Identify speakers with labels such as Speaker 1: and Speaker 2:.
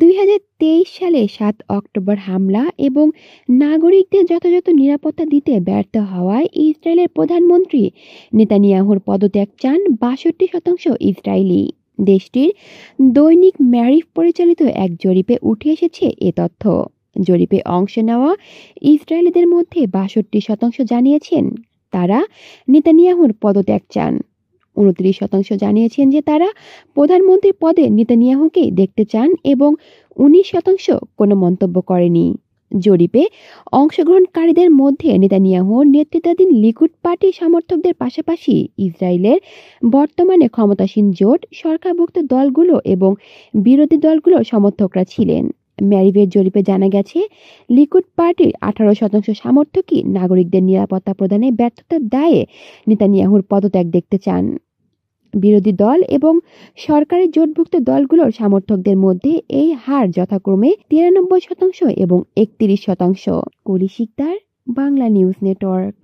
Speaker 1: 2023 সালে 7 অক্টোবর হামলা এবং নাগরিকদের যথাযথ নিরাপত্তা দিতে ব্যর্থ হওয়ায় ইসরায়েলের প্রধানমন্ত্রী নেতানিয়াহুর পদত্যাগ চান 62% ইসরায়েলি। দেশটির দৈনিক ম্যারিফ পরিচালিত এক জরিপে উঠে এসেছে এ তথ্য। জরিপে অংশ নেওয়া ইসরায়েলিদের মধ্যে 62% জানিয়েছেন তারা নেতানিয়াহুর পদত্যাগ চান। 29% জানিয়েছেন যে তারা প্রধানমন্ত্রী পদে নেতানিয়াহুকে দেখতে চান এবং 19% কোনো মন্তব্য করেনি। জরিপে অংশগ্রহণকারীদের মধ্যে নেতানিয়াহুর নেতৃত্বাধীন লিকুড পার্টি সমর্থকদের পাশাপাশি ইসরায়েলের বর্তমানে ক্ষমতাসীন জোট সরকারভুক্ত দলগুলো এবং বিরোধী দলগুলোর সমর্থকরা ছিলেন। ম্যারিভের জরিপে জানা গেছে লিকুড পার্টির 18% সমর্থকই নাগরিকদের নিরাপত্তা প্রদানে ব্যর্থতার দায়ে নেতানিয়াহুর পদত্যাগ দেখতে চান। বিরোধী দল এবং সরকারের জোটভুক্ত দলগুলোর সমর্থকদের মধ্যে এই হার যথাক্রমে 93% এবং 31%। কলি শিকদার, বাংলা নিউজ নেটওয়ার্ক।